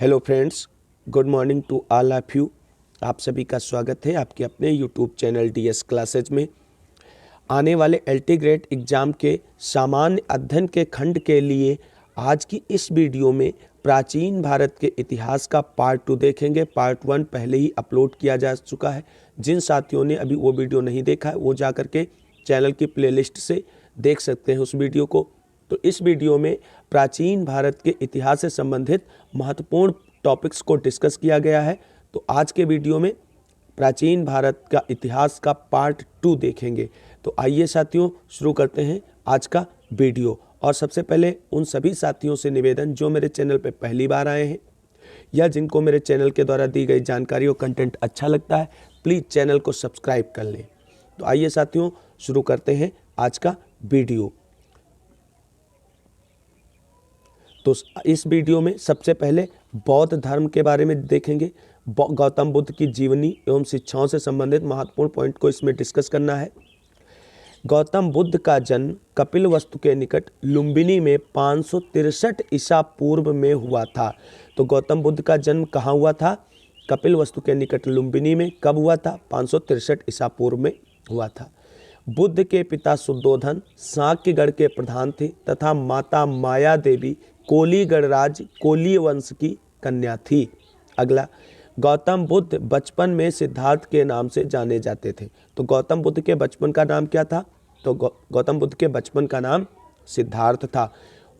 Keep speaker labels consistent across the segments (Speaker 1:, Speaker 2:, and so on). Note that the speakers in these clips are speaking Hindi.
Speaker 1: Hello friends, good morning to all of you. आप सभी का स्वागत है आपके अपने यूट्यूब चैनल डीएस क्लासेज में। आने वाले एलटी ग्रेड एग्ज़ाम के सामान्य अध्ययन के खंड के लिए आज की इस वीडियो में प्राचीन भारत के इतिहास का पार्ट 2 देखेंगे। पार्ट 1 पहले ही अपलोड किया जा चुका है। जिन साथियों ने अभी वो वीडियो नहीं देखा है वो जा करके चैनल की प्लेलिस्ट से देख सकते हैं उस वीडियो को। तो इस वीडियो में प्राचीन भारत के इतिहास से संबंधित महत्वपूर्ण टॉपिक्स को डिस्कस किया गया है। तो आज के वीडियो में प्राचीन भारत का इतिहास का पार्ट 2 देखेंगे। तो आइए साथियों शुरू करते हैं आज का वीडियो। और सबसे पहले उन सभी साथियों से निवेदन जो मेरे चैनल पर पहली बार आए हैं या जिनको मेरे चैनल के द्वारा दी गई जानकारी और कंटेंट अच्छा लगता है, प्लीज़ चैनल को सब्सक्राइब कर लें। तो आइए साथियों शुरू करते हैं आज का वीडियो। तो इस वीडियो में सबसे पहले बौद्ध धर्म के बारे में देखेंगे। गौतम बुद्ध की जीवनी एवं शिक्षाओं से संबंधित महत्वपूर्ण पॉइंट को इसमें डिस्कस करना है। गौतम बुद्ध का जन्म कपिलवस्तु के निकट लुम्बिनी में 563 ईसा पूर्व में हुआ था। तो गौतम बुद्ध का जन्म कहाँ हुआ था? कपिलवस्तु के निकट लुम्बिनी में। कब हुआ था? 563 ईसा पूर्व में हुआ था। बुद्ध के पिता शुद्धोधन शाक्यगढ़ के प्रधान थे तथा माता माया देवी कोलीगढ़ राज्य कोलीय वंश की कन्या थी। अगला, गौतम बुद्ध बचपन में सिद्धार्थ के नाम से जाने जाते थे। तो गौतम बुद्ध के बचपन का नाम क्या था? तो गौतम बुद्ध के बचपन का नाम सिद्धार्थ था।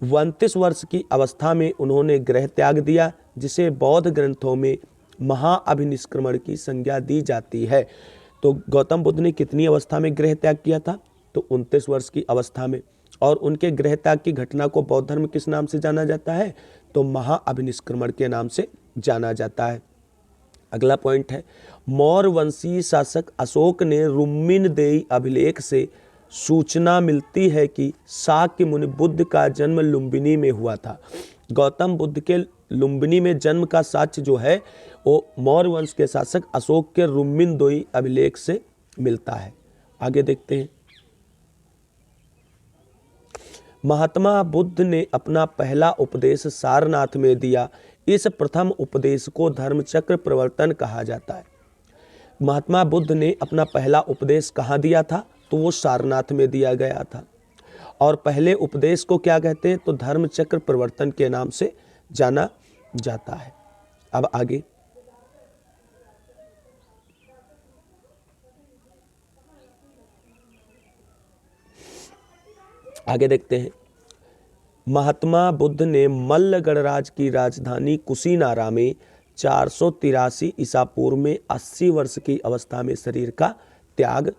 Speaker 1: 29 वर्ष की अवस्था में उन्होंने गृह त्याग दिया, जिसे बौद्ध ग्रंथों में महाअभिनिष्क्रमण की संज्ञा दी जाती है। तो गौतम बुद्ध ने कितनी अवस्था में गृह त्याग किया था? तो 29 वर्ष की अवस्था में। और उनके गृह त्याग की घटना को बौद्ध धर्म किस नाम से जाना जाता है? तो महाअभिनिष्क्रमण के नाम से जाना जाता है। अगला पॉइंट है, मौर्य वंशीय शासक अशोक ने रुम्मीनदेई अभिलेख से सूचना मिलती है कि शाक्य मुनि बुद्ध का जन्म लुम्बिनी में हुआ था। गौतम बुद्ध के लुम्बिनी में जन्म का साक्ष्य जो है वो मौर्य वंश के शासक अशोक के रुम्मीनदेई अभिलेख से मिलता है। आगे देखते हैं। महात्मा बुद्ध ने अपना पहला उपदेश सारनाथ में दिया। इस प्रथम उपदेश को धर्मचक्र प्रवर्तन कहा जाता है। महात्मा बुद्ध ने अपना पहला उपदेश कहाँ दिया था? तो वो सारनाथ में दिया गया था। और पहले उपदेश को क्या कहते हैं? तो धर्मचक्र प्रवर्तन के नाम से जाना जाता है। अब आगे देखते हैं। महात्मा बुद्ध ने मल्ल गणराज्य की राजधानी कुशीनारा में 483 ईसा पूर्व में 80 वर्ष की अवस्था में शरीर का त्याग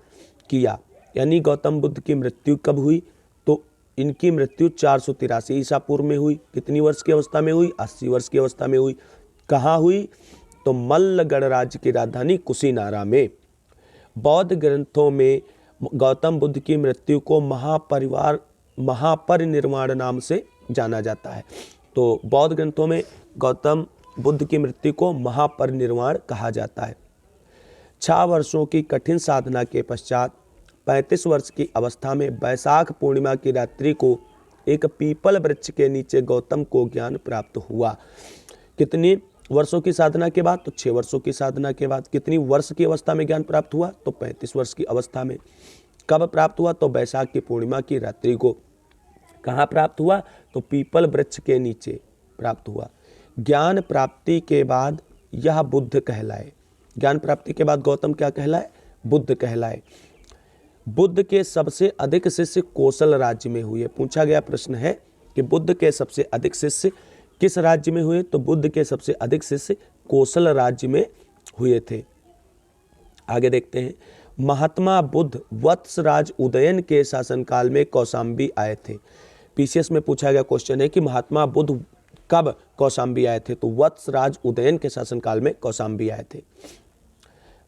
Speaker 1: किया। यानी गौतम बुद्ध की मृत्यु कब हुई? तो इनकी मृत्यु 483 ईसा पूर्व में हुई। कितनी वर्ष की अवस्था में हुई? 80 वर्ष की अवस्था में हुई। कहाँ हुई? तो मल्ल गणराज्य की राजधानी कुशीनारा में। बौद्ध ग्रंथों में गौतम बुद्ध की मृत्यु को महापरिनिर्वाण नाम से जाना जाता है। तो बौद्ध ग्रंथों में गौतम बुद्ध की मृत्यु को महापरिनिर्वाण कहा जाता है। 6 वर्षों की कठिन साधना के पश्चात 35 वर्ष की अवस्था में बैसाख पूर्णिमा की रात्रि को एक पीपल वृक्ष के नीचे गौतम को ज्ञान प्राप्त हुआ। कितनी वर्षों की साधना के बाद? तो 6 वर्षों की साधना के बाद। कितनी वर्ष की अवस्था में ज्ञान प्राप्त हुआ? तो 35 वर्ष की अवस्था में। कब प्राप्त हुआ? तो बैसाख की पूर्णिमा की रात्रि को। कहाँ प्राप्त हुआ? तो पीपल वृक्ष के नीचे प्राप्त हुआ। ज्ञान प्राप्ति के बाद यह बुद्ध कहलाए। ज्ञान प्राप्ति के बाद गौतम क्या कहलाए? बुद्ध कहलाए। बुद्ध के सबसे अधिक शिष्य कौशल राज्य में हुए। पूछा गया प्रश्न है कि बुद्ध के सबसे अधिक शिष्य किस राज्य में हुए? तो बुद्ध के सबसे अधिक शिष्य कौशल राज्य में हुए थे। आगे देखते हैं। महात्मा बुद्ध वत्सराज उदयन के शासनकाल में कौशाम्बी आए थे। पीसीएस में पूछा गया क्वेश्चन है कि महात्मा बुद्ध कब कौशाम्बी आए थे? तो वत्सराज उदयन के शासनकाल में कौशाम्बी आए थे।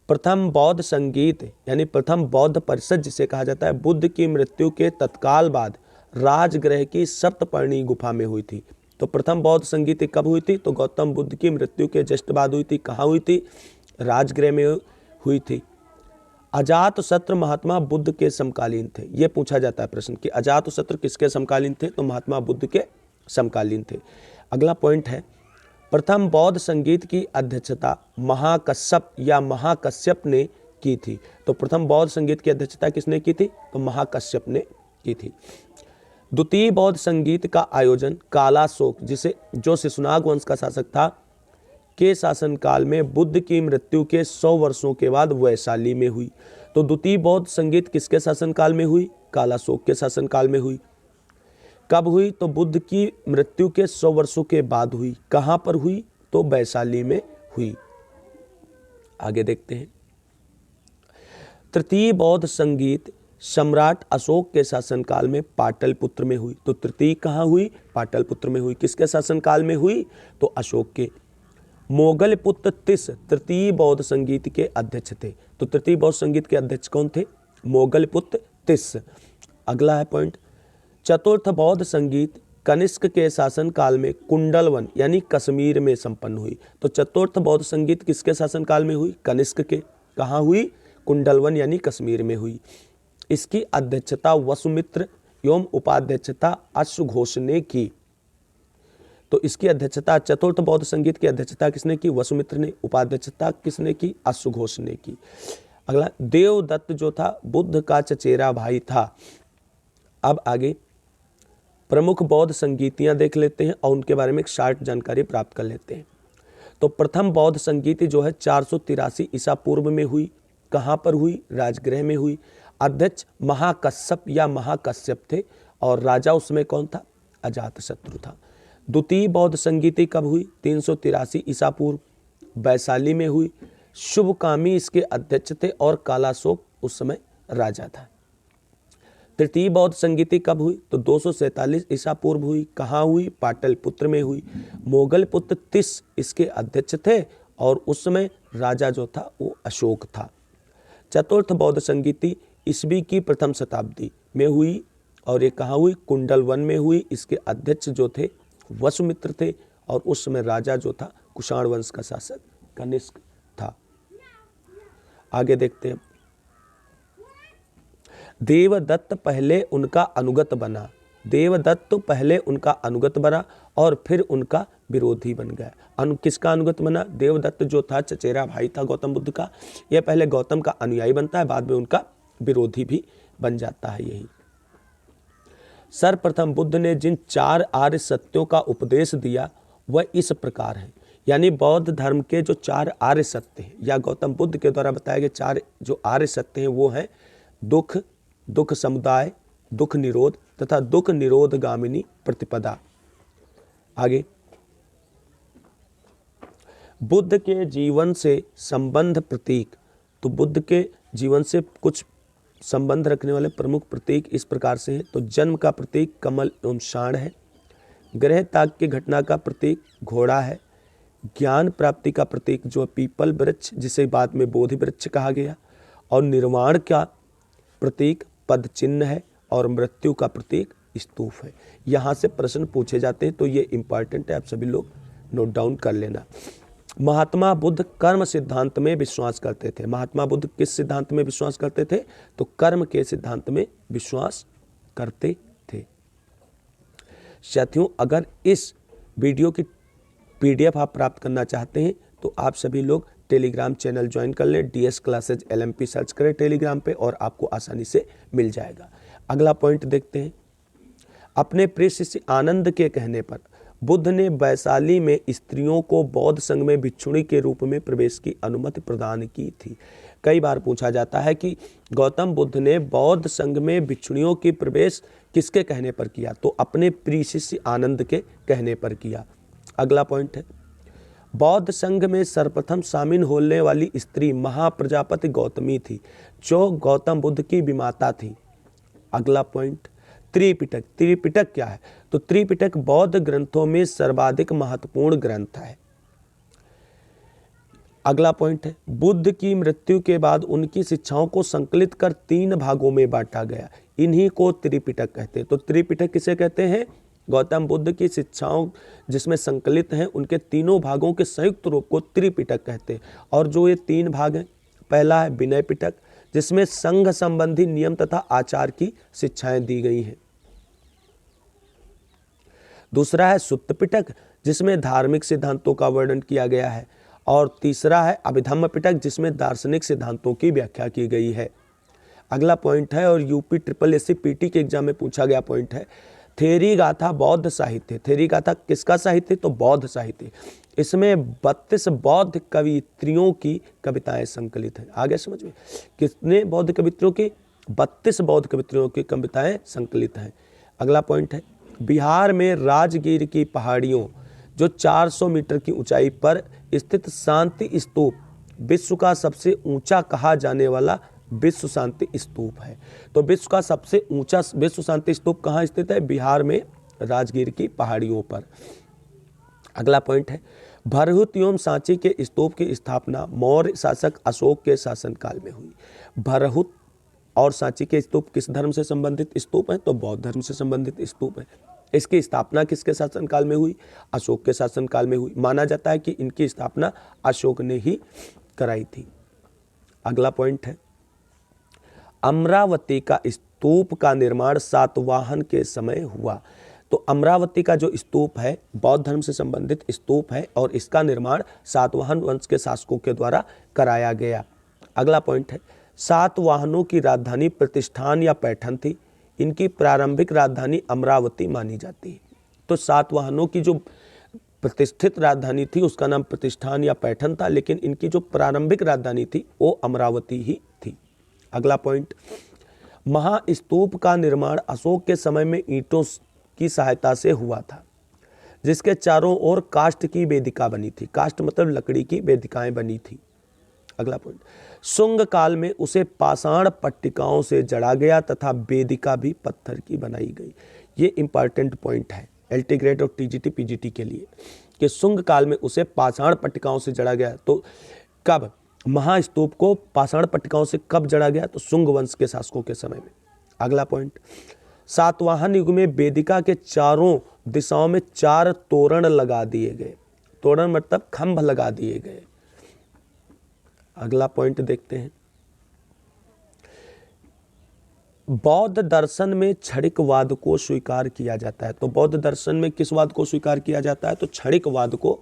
Speaker 1: प्रथम बौद्ध संगीत यानी प्रथम बौद्ध परिषद जिसे कहा जाता है, बुद्ध की मृत्यु के तत्काल बाद राजगृह की सप्तपर्णी गुफा में हुई थी। तो प्रथम बौद्ध संगीत कब हुई थी? तो गौतम बुद्ध की मृत्यु के जस्ट बाद हुई थी। कहाँ हुई थी? राजगृह में हुई थी। अजातशत्रु महात्मा बुद्ध के समकालीन थे। ये पूछा जाता है प्रश्न कि अजातशत्रु किसके समकालीन थे? तो महात्मा बुद्ध के समकालीन थे। अगला पॉइंट है, प्रथम बौद्ध संगीत की अध्यक्षता महाकश्यप या महाकश्यप ने की थी। तो प्रथम बौद्ध संगीत की अध्यक्षता किसने की थी? तो महाकश्यप ने की थी। द्वितीय बौद्ध संगीत का आयोजन कालाशोक, जो शिशुनाग वंश का शासक था, के शासनकाल में बुद्ध की मृत्यु के 100 वर्षों के बाद वैशाली में हुई। तो द्वितीय बौद्ध संगीत किसके शासनकाल में हुई? कालाशोक के शासनकाल में हुई। कब हुई? तो बुद्ध की मृत्यु के 100 वर्षों के बाद हुई। कहाँ पर हुई? तो वैशाली में हुई। आगे देखते हैं। तृतीय बौद्ध संगीत सम्राट अशोक के शासनकाल में पाटलिपुत्र में हुई। तो तृतीय कहाँ हुई? पाटलिपुत्र में हुई। किसके शासनकाल में हुई? तो अशोक के। मोगलपुत्र तिस तृतीय बौद्ध संगीत के अध्यक्ष थे। तो तृतीय बौद्ध संगीत के अध्यक्ष कौन थे? मोगलपुत्र तिस। अगला है पॉइंट, चतुर्थ बौद्ध संगीत कनिष्क के शासनकाल में कुंडलवन यानी कश्मीर में संपन्न हुई। तो चतुर्थ बौद्ध संगीत किसके शासनकाल में हुई? कनिष्क के। कहाँ हुई? कुंडलवन यानी कश्मीर में हुई। इसकी अध्यक्षता वसुमित्र एवं उपाध्यक्षता अश्वघोष ने की। तो इसकी अध्यक्षता, चतुर्थ बौद्ध संगीत की अध्यक्षता किसने की? वसुमित्र ने। उपाध्यक्षता किसने की? अश्वघोष ने की। अगला, देवदत्त जो था बुद्ध का चचेरा भाई था। अब आगे प्रमुख बौद्ध संगीतियां देख लेते हैं और उनके बारे में एक शार्ट जानकारी प्राप्त कर लेते हैं। तो प्रथम बौद्ध संगीत जो है 483 ईसा पूर्व में हुई। कहाँ पर हुई? राजगृह में हुई। अध्यक्ष महाकश्यप या महाकश्यप थे और राजा उसमें कौन था? अजातशत्रु था। द्वितीय बौद्ध संगीति कब हुई? 383 ईसा पूर्व, वैशाली में हुई। शुभकामी इसके अध्यक्ष थे और कालाशोक उस समय राजा था। तृतीय बौद्ध संगीति कब हुई? तो 247 ईसा पूर्व हुई। कहाँ हुई? पाटलिपुत्र में हुई। मोगलपुत्र तिस इसके अध्यक्ष थे और उस समय राजा जो था वो अशोक था। चतुर्थ बौद्ध संगीति ईस्वी की प्रथम शताब्दी में हुई और ये कहाँ हुई? कुंडलवन में हुई। इसके अध्यक्ष जो थे वसुमित्र थे और उस समय राजा जो था कुषाण वंश का शासक कनिष्क था। आगे देखते हैं। देवदत्त पहले उनका अनुगत बना। देवदत्त तो पहले उनका अनुगत बना और फिर उनका विरोधी बन गया। किसका अनुगत बना? देवदत्त जो था चचेरा भाई था गौतम बुद्ध का। यह पहले गौतम का अनुयायी बनता है, बाद में उनका विरोधी भी बन जाता है। यही सर्वप्रथम बुद्ध ने जिन 4 आर्य सत्यों का उपदेश दिया वह इस प्रकार है। यानी बौद्ध धर्म के जो 4 आर्य सत्य हैं या गौतम बुद्ध के द्वारा बताए गए 4 जो आर्य सत्य हैं वो हैं दुख, दुख समुदाय, दुख निरोध तथा दुख निरोध गामिनी प्रतिपदा। आगे, बुद्ध के जीवन से संबंध प्रतीक। तो बुद्ध के जीवन से कुछ संबंध रखने वाले प्रमुख प्रतीक इस प्रकार से हैं। तो जन्म का प्रतीक कमल एवं षांड है। ग्रह त्याग की घटना का प्रतीक घोड़ा है। ज्ञान प्राप्ति का प्रतीक जो पीपल वृक्ष जिसे बाद में बोधि वृक्ष कहा गया। और निर्वाण का प्रतीक पद चिन्ह है और मृत्यु का प्रतीक स्तूप है। यहाँ से प्रश्न पूछे जाते हैं तो ये इंपॉर्टेंट है, आप सभी लोग नोट डाउन कर लेना। महात्मा बुद्ध कर्म सिद्धांत में विश्वास करते थे। महात्मा बुद्ध किस सिद्धांत में विश्वास करते थे? तो कर्म के सिद्धांत में विश्वास करते थे। साथियों, अगर इस वीडियो की PDF आप प्राप्त करना चाहते हैं तो आप सभी लोग टेलीग्राम चैनल ज्वाइन कर लें। DS क्लासेज LMP सर्च करें टेलीग्राम पे और आपको आसानी से मिल जाएगा। अगला पॉइंट देखते हैं। अपने प्रिय शिष्य आनंद के कहने पर बुद्ध ने वैशाली में स्त्रियों को बौद्ध संघ में भिक्षुणी के रूप में प्रवेश की अनुमति प्रदान की थी। कई बार पूछा जाता है कि गौतम बुद्ध ने बौद्ध संघ में भिक्षुणियों की प्रवेश किसके कहने पर किया? तो अपने प्रिय शिष्य आनंद के कहने पर किया। अगला पॉइंट है, बौद्ध संघ में सर्वप्रथम शामिल होने वाली स्त्री महाप्रजापति गौतमी थी जो गौतम बुद्ध की विमाता थी। अगला पॉइंट, त्रिपिटक। त्रिपिटक क्या है? तो त्रिपिटक बौद्ध ग्रंथों में सर्वाधिक महत्वपूर्ण ग्रंथ है। अगला पॉइंट है, बुद्ध की मृत्यु के बाद उनकी शिक्षाओं को संकलित कर 3 भागों में बांटा गया। इन्हीं को त्रिपिटक कहते हैं। तो त्रिपिटक किसे कहते हैं? गौतम बुद्ध की शिक्षाओं जिसमें संकलित हैं उनके 3 भागों के संयुक्त रूप को त्रिपिटक कहते हैं। और जो ये 3 भाग हैं, पहला है विनय पिटक जिसमें संघ संबंधी नियम तथा आचार की शिक्षाएं दी गई हैं। दूसरा है सुत्त पिटक जिसमें धार्मिक सिद्धांतों का वर्णन किया गया है। और तीसरा है अभिधम्म पिटक, जिसमें दार्शनिक सिद्धांतों की व्याख्या की गई है। अगला पॉइंट है, और यूपी ट्रिपल एससी पीटी के एग्जाम में पूछा गया पॉइंट है, थेरी गाथा बौद्ध साहित्य। थेरी गाथा किसका साहित्य? तो बौद्ध साहित्य। इसमें 32 बौद्ध कवित्रियों की कविताएं संकलित हैं। आगे समझ में, कितने बौद्ध कवित्रियों की? 32 बौद्ध कवित्रियों की कविताएं संकलित हैं। अगला पॉइंट है, बिहार में राजगीर की पहाड़ियों जो 400 मीटर की ऊंचाई पर स्थित शांति स्तूप विश्व का सबसे ऊंचा कहा जाने वाला विश्व शांति स्तूप है। तो विश्व का सबसे ऊंचा विश्व शांति स्तूप कहाँ स्थित है? बिहार में राजगीर की पहाड़ियों पर। अगला पॉइंट है, भरहुत एवं सांची के स्तूप की स्थापना मौर्य शासक अशोक के शासनकाल में हुई। भरहुत और सांची के स्तूप किस धर्म से संबंधित स्तूप हैं? तो बौद्ध धर्म से संबंधित स्तूप है। इसकी स्थापना किसके शासनकाल में हुई? अशोक के शासनकाल में हुई। माना जाता है कि इनकी स्थापना अशोक ने ही कराई थी। अगला पॉइंट है, अमरावती का स्तूप का निर्माण सातवाहन के समय हुआ। तो अमरावती का जो स्तूप है बौद्ध धर्म से संबंधित स्तूप है और इसका निर्माण सातवाहन वंश के शासकों के द्वारा कराया गया। अगला पॉइंट है, सातवाहनों की राजधानी प्रतिष्ठान या पैठन थी। इनकी प्रारंभिक राजधानी अमरावती मानी जाती है। तो सातवाहनों की जो प्रतिष्ठित राजधानी थी उसका नाम प्रतिष्ठान या पैठन था, लेकिन इनकी जो प्रारंभिक राजधानी थी वो अमरावती ही थी। अगला पॉइंट, महास्तूप का निर्माण अशोक के समय में ईंटों की सहायता से हुआ था, जिसके चारों ओर काष्ठ की वेदिका बनी थी। काष्ठ मतलब लकड़ी की वेदिकाएं बनी थी। अगला पॉइंट, शुंग काल में उसे पाषाण पट्टिकाओं से जड़ा गया तथा वेदिका भी पत्थर की बनाई गई। ये इंपॉर्टेंट पॉइंट है एलटी ग्रेड और टीजीटी पीजीटी के लिए कि शुंग काल में उसे पाषाण पट्टिकाओं से जड़ा गया। तो कब? महास्तूप को पाषाण पट्टिकाओं से कब जड़ा गया? तो शुंग वंश के शासकों के समय में। अगला पॉइंट, सातवाहन युग में वेदिका के चारों दिशाओं में 4 तोरण लगा दिए गए। तोरण मतलब खंभ लगा दिए गए। अगला पॉइंट देखते हैं, बौद्ध दर्शन में क्षणिकवाद को स्वीकार किया जाता है। तो बौद्ध दर्शन में किस वाद को स्वीकार किया जाता है? तो क्षणिकवाद को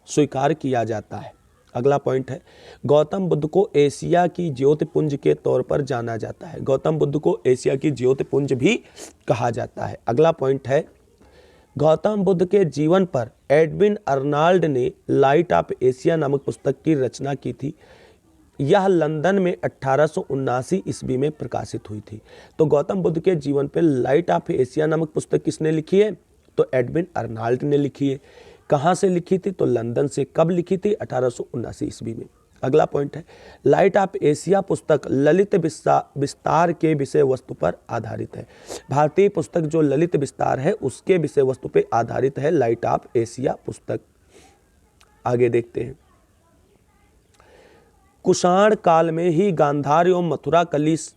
Speaker 1: स्वीकार किया जाता है। अगला पॉइंट है, गौतम बुद्ध को एशिया की ज्योतिपुंज के तौर पर जाना जाता है। गौतम बुद्ध को एशिया की ज्योतिपुंज भी कहा जाता है। अगला पॉइंट है, गौतम बुद्ध के जीवन पर एडविन अर्नाल्ड ने लाइट ऑफ एशिया नामक पुस्तक की रचना की थी। यह लंदन में 1879 ईस्वी में प्रकाशित हुई थी। तो गौतम बुद्ध के जीवन पर लाइट ऑफ एशिया नामक पुस्तक किसने लिखी है? तो एडविन अर्नाल्ड ने लिखी है। कहाँ से लिखी थी? तो लंदन से। कब लिखी थी? 1879 ईस्वी में। अगला पॉइंट है, लाइट ऑफ एशिया पुस्तक ललित विस्तार के विषय वस्तु पर आधारित है। भारतीय पुस्तक जो ललित विस्तार है उसके विषय वस्तु पर आधारित है लाइट ऑफ एशिया पुस्तक। आगे देखते हैं, कुषाण काल में ही गांधार एवं मथुरा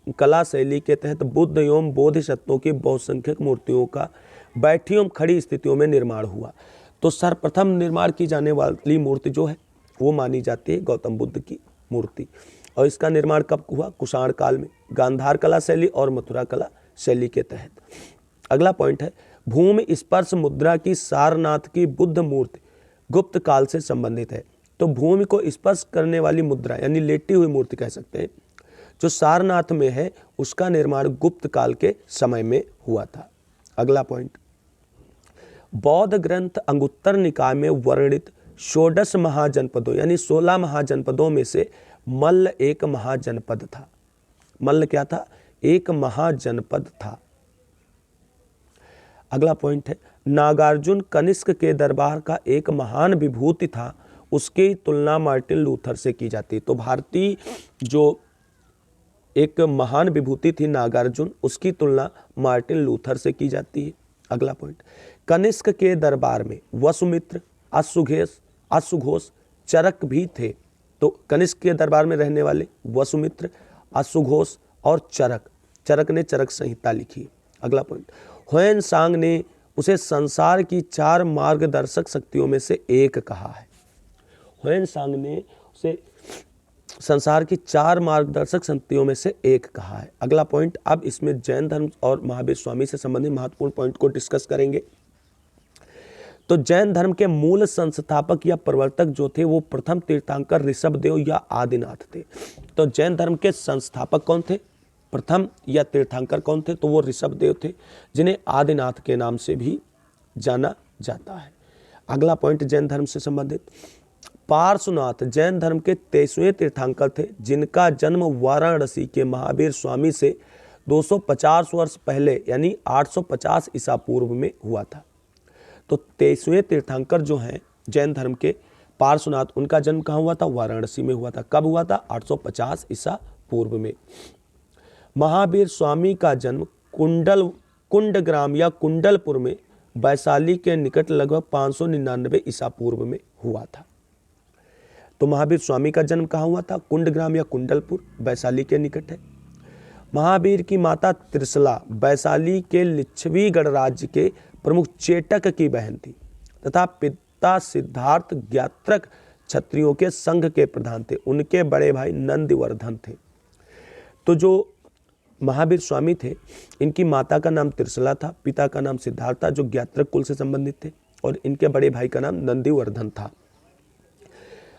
Speaker 1: कला शैली के तहत बुद्ध एवं बोधिसत्वों की बहुसंख्यक मूर्तियों का बैठी एवं खड़ी स्थितियों में निर्माण हुआ। तो सर्वप्रथम निर्माण की जाने वाली मूर्ति जो है वो मानी जाती है गौतम बुद्ध की मूर्ति। और इसका निर्माण कब हुआ? कुषाण काल में, गांधार कला शैली और मथुरा कला शैली के तहत। अगला पॉइंट है, भूमि स्पर्श मुद्रा की सारनाथ की बुद्ध मूर्ति गुप्त काल से संबंधित है। तो भूमि को स्पर्श करने वाली मुद्रा यानी लेटी हुई मूर्ति कह सकते हैं जो सारनाथ में है, उसका निर्माण गुप्त काल के समय में हुआ था। अगला पॉइंट, बौद्ध ग्रंथ अंगुत्तर निकाय में वर्णित 16 महाजनपदों यानी 16 महाजनपदों में से मल्ल एक महाजनपद था। मल्ल क्या था? एक महाजनपद था। अगला पॉइंट है, नागार्जुन कनिष्क के दरबार का एक महान विभूति था, उसकी तुलना मार्टिन लूथर से की जाती है। तो भारतीय जो एक महान विभूति थी नागार्जुन, उसकी तुलना मार्टिन लूथर से की जाती है। अगला पॉइंट, कनिष्क के दरबार में वसुमित्र, अश्वघोष, चरक भी थे। तो कनिष्क के दरबार में रहने वाले वसुमित्र, अश्वघोष और चरक ने चरक संहिता लिखी। अगला पॉइंट, ह्वेनसांग ने उसे संसार की 4 मार्गदर्शक शक्तियों में से एक कहा है। ह्वेनसांग ने उसे संसार की 4 मार्गदर्शक शक्तियों में से एक कहा है। अगला पॉइंट, अब इसमें जैन धर्म और महावीर स्वामी से संबंधित महत्वपूर्ण पॉइंट को डिस्कस करेंगे। तो जैन धर्म के मूल संस्थापक या प्रवर्तक जो थे वो प्रथम तीर्थंकर ऋषभदेव या आदिनाथ थे। तो जैन धर्म के संस्थापक कौन थे, प्रथम या तीर्थंकर कौन थे, तो वो ऋषभदेव थे, जिन्हें आदिनाथ के नाम से भी जाना जाता है। अगला पॉइंट जैन धर्म से संबंधित, पार्श्वनाथ जैन धर्म के 23वें तीर्थंकर थे, जिनका जन्म वाराणसी के महावीर स्वामी से 250 वर्ष पहले यानी 850 ईसा पूर्व में हुआ था। तो 23वें तीर्थंकर जो हैं जैन धर्म के पार्श्वनाथ, उनका जन्म कहाँ हुआ था, वाराणसी में हुआ था। कब हुआ था, 850 ईसा पूर्व में। महावीर स्वामी का जन्म कुंडग्राम या कुंडलपुर में वैशाली के निकट लगभग 599 ईसा पूर्व में हुआ था। तो महावीर स्वामी का जन्म कहाँ हुआ था, कुंडग्राम या कुंडलपुर, वैशाली के निकट है। महावीर की माता त्रिशला वैशाली के लिच्छवीगढ़ राज्य के प्रमुख चेटक की बहन थी तथा पिता सिद्धार्थ ज्ञात्रक क्षत्रियों के संघ के प्रधान थे। उनके बड़े भाई नंदिवर्धन थे। तो जो महावीर स्वामी थे, इनकी माता का नाम त्रिशला था, पिता का नाम सिद्धार्थ था जो ज्ञात्रक कुल से संबंधित थे, और इनके बड़े भाई का नाम नंदिवर्धन था।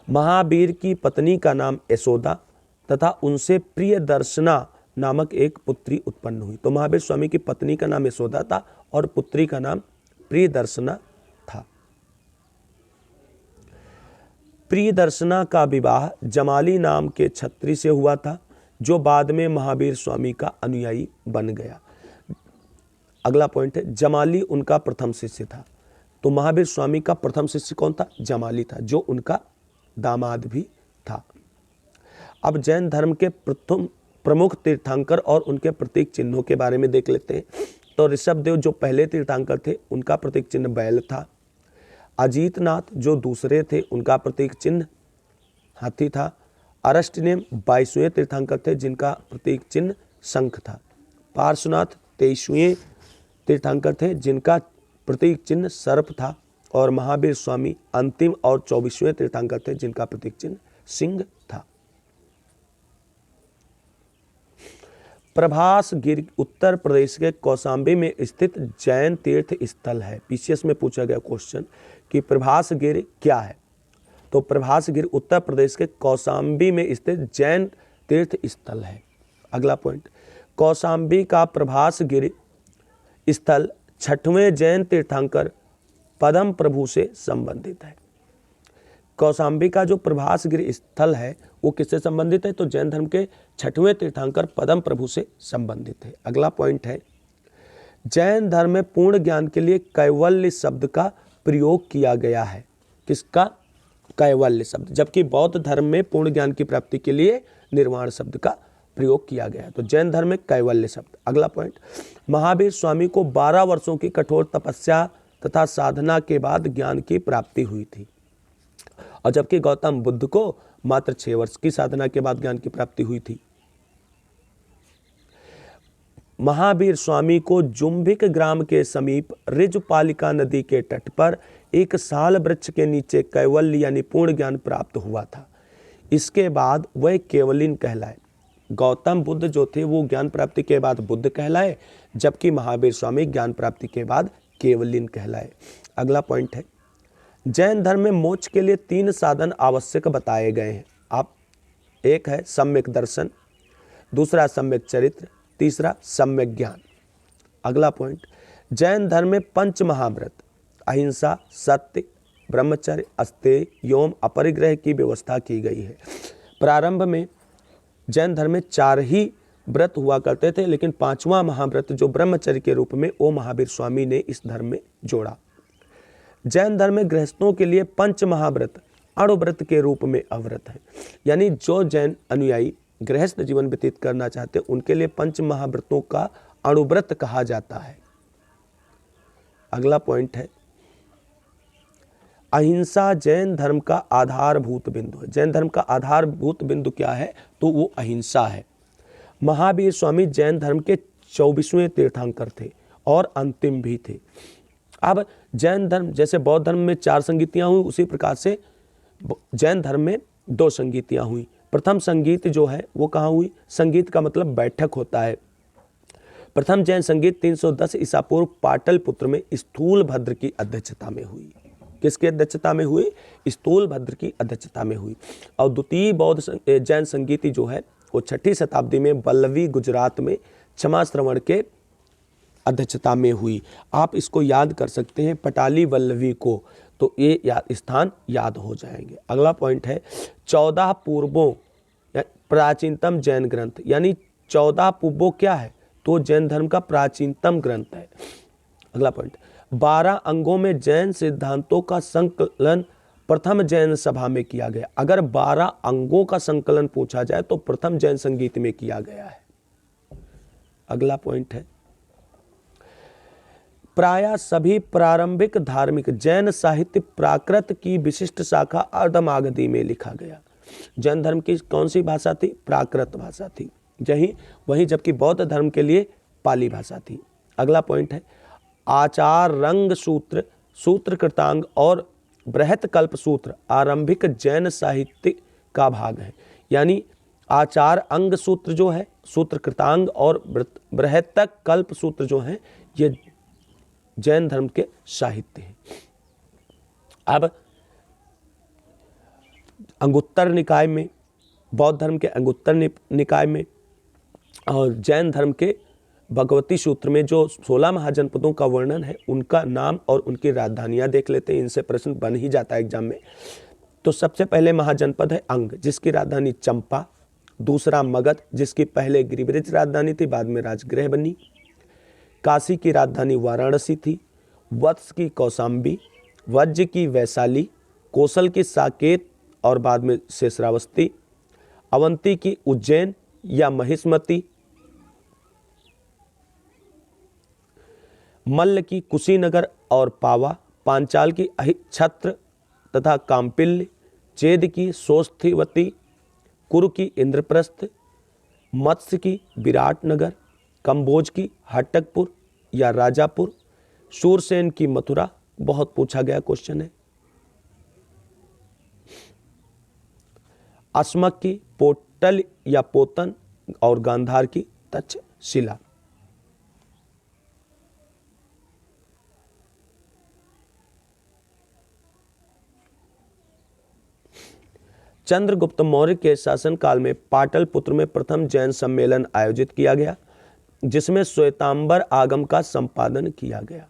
Speaker 1: महावीर की पत्नी का नाम यशोदा तथा उनसे प्रियदर्शना नामक एक पुत्री उत्पन्न हुई। तो महावीर स्वामी की पत्नी का नाम यशोदा था और पुत्री का नाम प्रियदर्शना था। प्रियदर्शना का विवाह जमाली नाम के क्षत्रिय से हुआ था, जो बाद में महावीर स्वामी का अनुयायी बन गया। अगला पॉइंट है, जमाली उनका प्रथम शिष्य था। तो महावीर स्वामी का प्रथम शिष्य कौन था, जमाली था, जो उनका दामाद भी था। अब जैन धर्म के प्रथम प्रमुख तीर्थंकर और उनके प्रतीक चिन्हों के बारे में देख लेते हैं। तो ऋषभदेव जो पहले तीर्थंकर थे, उनका प्रतीक चिन्ह बैल था। अजीतनाथ जो दूसरे थे, उनका प्रतीक चिन्ह हाथी था। अरष्टनेम 22वें तीर्थंकर थे, जिनका प्रतीक चिन्ह शंख था। पार्श्वनाथ 23वें तीर्थंकर थे, जिनका प्रतीक चिन्ह सर्प था। और महावीर स्वामी अंतिम और 24वें तीर्थंकर थे, जिनका प्रतीक चिन्ह सिंह था। प्रभास गिर उत्तर प्रदेश के कौशाम्बी में स्थित जैन तीर्थ स्थल है। पीसीएस में पूछा गया क्वेश्चन कि प्रभास गिर क्या है। तो प्रभास गिर उत्तर प्रदेश के कौशाम्बी में स्थित जैन तीर्थ स्थल है। अगला पॉइंट, कौशाम्बी का प्रभास गिर स्थल 6वें जैन तीर्थंकर पद्म प्रभु से संबंधित है। कौशाम्बी का जो प्रभास गिर स्थल है वो किससे संबंधित है, तो जैन धर्म के 6वें तीर्थंकर पद्म प्रभु से संबंधित है। अगला पॉइंट है, जैन धर्म में पूर्ण ज्ञान के लिए कैवल्य शब्द का प्रयोग किया गया है। किसका, कैवल्य शब्द। जबकि बौद्ध धर्म में पूर्ण ज्ञान की प्राप्ति के लिए निर्वाण शब्द का प्रयोग किया गया है। तो जैन धर्म में कैवल्य शब्द। अगला पॉइंट, महावीर स्वामी को 12 वर्षों की कठोर तपस्या तथा साधना के बाद ज्ञान की प्राप्ति हुई थी, और जबकि गौतम बुद्ध को मात्र 6 वर्ष की साधना के बाद ज्ञान की प्राप्ति हुई थी। महावीर स्वामी को जुम्भिक ग्राम के समीप ऋजुपालिका नदी के तट पर एक साल वृक्ष के नीचे कैवल्य यानी पूर्ण ज्ञान प्राप्त हुआ था। इसके बाद वह केवलिन कहलाए। गौतम बुद्ध जो थे वो ज्ञान प्राप्ति के बाद बुद्ध कहलाए, जबकि महावीर स्वामी ज्ञान प्राप्ति के बाद केवलिन कहलाए। अगला पॉइंट है, जैन धर्म में मोक्ष के लिए 3 साधन आवश्यक बताए गए हैं। आप, एक है सम्यक दर्शन, दूसरा सम्यक चरित्र, तीसरा सम्यक ज्ञान। अगला पॉइंट, जैन धर्म में 5 महाव्रत अहिंसा, सत्य, ब्रह्मचर्य, अस्तेय, यौम, अपरिग्रह की व्यवस्था की गई है। प्रारंभ में जैन धर्म में 4 ही व्रत हुआ करते थे, लेकिन 5वां महाव्रत जो ब्रह्मचर्य के रूप में, वो महावीर स्वामी ने इस धर्म में जोड़ा। जैन धर्म में गृहस्थों के लिए 5 महाव्रत अणुव्रत के रूप में अव्रत है। यानी जो जैन अनुयायी गृहस्थ जीवन व्यतीत करना चाहते हैं, उनके लिए 5 महाव्रतों का अणुव्रत कहा जाता है। अगला पॉइंट है, अहिंसा जैन धर्म का आधारभूत बिंदु है। जैन धर्म का आधारभूत बिंदु क्या है, तो वो अहिंसा है। महावीर स्वामी जैन धर्म के 24वें तीर्थंकर थे और अंतिम भी थे। अब जैन धर्म, जैसे बौद्ध धर्म में 4 संगीतियाँ हुई, उसी प्रकार से जैन धर्म में 2 संगीतियाँ हुई। प्रथम संगीत जो है वो कहाँ हुई, संगीत का मतलब बैठक होता है। प्रथम जैन संगीत 310 ईसा पूर्व पाटलिपुत्र में स्थूल भद्र की अध्यक्षता में हुई। किसकी अध्यक्षता में हुई? स्थूलभद्र की अध्यक्षता में हुई। और द्वितीय बौद्ध जैन संगीति जो है वो 6ठी शताब्दी में वल्लवी गुजरात में क्षमा श्रवण के अध्यक्षता में हुई। आप इसको याद कर सकते हैं, पटाली वल्लवी को, तो ये स्थान याद हो जाएंगे। अगला पॉइंट है 14 पूर्वों प्राचीनतम जैन ग्रंथ, यानी 14 पूर्वों क्या है? तो जैन धर्म का प्राचीनतम ग्रंथ है। अगला पॉइंट 12 अंगों में जैन सिद्धांतों का संकलन प्रथम जैन सभा में किया गया। अगर 12 अंगों का संकलन पूछा जाए तो प्रथम जैन संगीत में किया गया है। अगला पॉइंट है प्रायः सभी प्रारंभिक धार्मिक जैन साहित्य प्राकृत की विशिष्ट शाखा अर्धमागधी में लिखा गया। जैन धर्म की कौन सी भाषा थी? प्राकृत भाषा थी वहीं जबकि बौद्ध धर्म के लिए पाली भाषा थी। अगला पॉइंट है आचार रंग सूत्र, सूत्र कृतांग और बृहत कल्प सूत्र आरंभिक जैन साहित्य का भाग है। यानी आचार अंग सूत्र जो है, सूत्र कृतांग और बृहत कल्प सूत्र जो है, ये जैन धर्म के साहित्य हैं। अब अंगुत्तर निकाय में, बौद्ध धर्म के अंगुत्तर निकाय में और जैन धर्म के भगवती सूत्र में जो 16 महाजनपदों का वर्णन है, उनका नाम और उनकी राजधानियां देख लेते हैं। इनसे प्रश्न बन ही जाता है एग्जाम में। तो सबसे पहले महाजनपद है अंग, जिसकी राजधानी चंपा। दूसरा मगध, जिसकी पहले गिरिब्रिज राजधानी थी, बाद में राजगृह बनी। काशी की राजधानी वाराणसी थी। वत्स की कौशाम्बी, वज्र की वैशाली, कौशल की साकेत और बाद में शेषरावस्ती, अवंती की उज्जैन या महिष्मती, मल्ल की कुशीनगर और पावा, पांचाल की छत्र तथा काम्पिल्य, चेद की सोस्थिवती, कुरु की इंद्रप्रस्थ, मत्स्य की विराटनगर, कंबोज की हट्टकपुर या राजापुर, शूरसेन की मथुरा, बहुत पूछा गया क्वेश्चन है, अस्मक की पोटल या पोतन और गांधार की तक्षशिला। चंद्रगुप्त मौर्य के शासनकाल में पाटलिपुत्र में प्रथम जैन सम्मेलन आयोजित किया गया, जिसमें श्वेतांबर आगम का संपादन किया गया।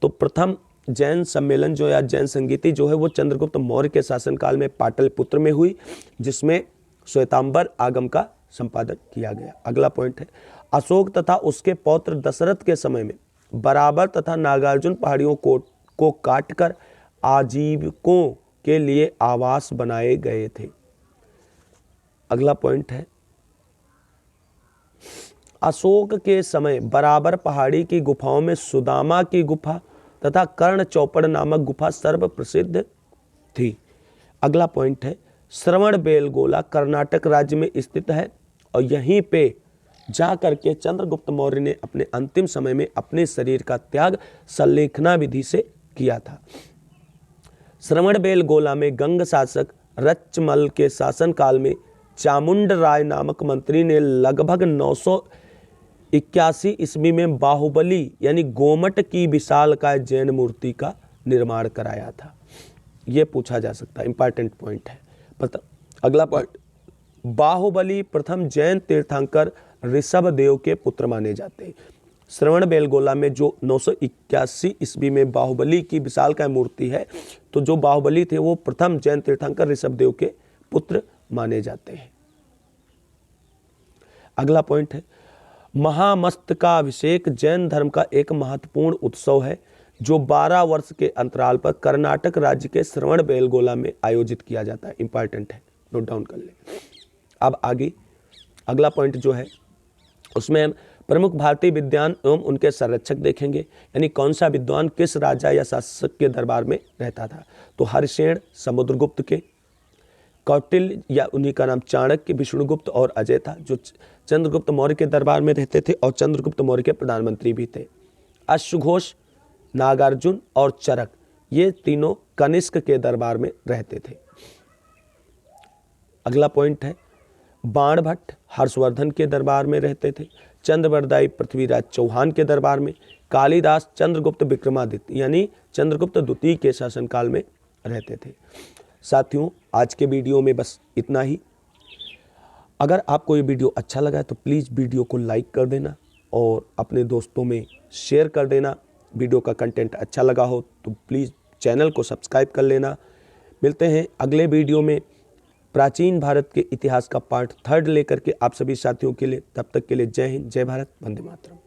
Speaker 1: तो प्रथम जैन सम्मेलन जो या जैन संगीति जो है वो चंद्रगुप्त मौर्य के शासनकाल में पाटलिपुत्र में हुई, जिसमें श्वेतांबर आगम का संपादन किया गया। अगला पॉइंट है अशोक तथा उसके पौत्र दशरथ के समय में बराबर तथा नागार्जुन पहाड़ियों को काटकर आजीविकों के लिए आवास बनाए गए थे। अगला पॉइंट है अशोक के समय बराबर पहाड़ी की गुफाओं में सुदामा की गुफा तथा कर्ण चौपड़ नामक गुफा सर्व प्रसिद्ध थी। अगला पॉइंट है श्रवणबेलगोला कर्नाटक राज्य में स्थित है और यहीं पे जा करके चंद्रगुप्त मौर्य ने अपने अंतिम समय में अपने शरीर का त्याग संलेखना विधि से किया था। श्रवणबेलगोला में गंग शासक रचमल के शासनकाल में चामुंड राय नामक मंत्री ने लगभग 981 ईस्वी में बाहुबली यानी गोमट की विशालकाय जैन मूर्ति का निर्माण कराया था। यह पूछा जा सकता है, इंपॉर्टेंट पॉइंट है। अगला पॉइंट बाहुबली प्रथम जैन तीर्थंकर ऋषभदेव के पुत्र माने जाते हैं। श्रवणबेलगोला में जो 981 ईस्वी में बाहुबली की विशालकाय मूर्ति है, तो जो बाहुबली थे वो प्रथम जैन तीर्थंकर ऋषभदेव के पुत्र माने जाते हैं। अगला पॉइंट है महामस्तकाभिषेक जैन धर्म का एक महत्वपूर्ण उत्सव है जो 12 वर्ष के अंतराल पर कर्नाटक राज्य के श्रवणबेलगोला में आयोजित किया जाता है। इंपॉर्टेंट है, नोट डाउन कर ले। अब आगे अगला पॉइंट जो है उसमें हम प्रमुख भारतीय विद्वान एवं उनके संरक्षक देखेंगे, यानी कौन सा विद्वान किस राजा या शासक के दरबार में रहता था। तो हरिसेन समुद्रगुप्त के, कौटिल्य या उन्हीं का नाम चाणक्य, विष्णुगुप्त और अजय था जो चंद्रगुप्त मौर्य के दरबार में रहते थे और चंद्रगुप्त मौर्य के प्रधानमंत्री भी थे। अश्वघोष, नागार्जुन और चरक ये तीनों कनिष्क के दरबार में रहते थे। अगला पॉइंट है बाणभट्ट हर्षवर्धन के दरबार में रहते थे। चंद्रवरदाई पृथ्वीराज चौहान के दरबार में, कालिदास चंद्रगुप्त विक्रमादित्य यानी चंद्रगुप्त द्वितीय के शासनकाल में रहते थे। साथियों, आज के वीडियो में बस इतना ही। अगर आपको ये वीडियो अच्छा लगा है तो प्लीज़ वीडियो को लाइक कर देना और अपने दोस्तों में शेयर कर देना। वीडियो का कंटेंट अच्छा लगा हो तो प्लीज़ चैनल को सब्सक्राइब कर लेना। मिलते हैं अगले वीडियो में प्राचीन भारत के इतिहास का पार्ट 3 लेकर के आप सभी साथियों के लिए। तब तक के लिए जय हिंद, जय भारत, वंदे मातरम।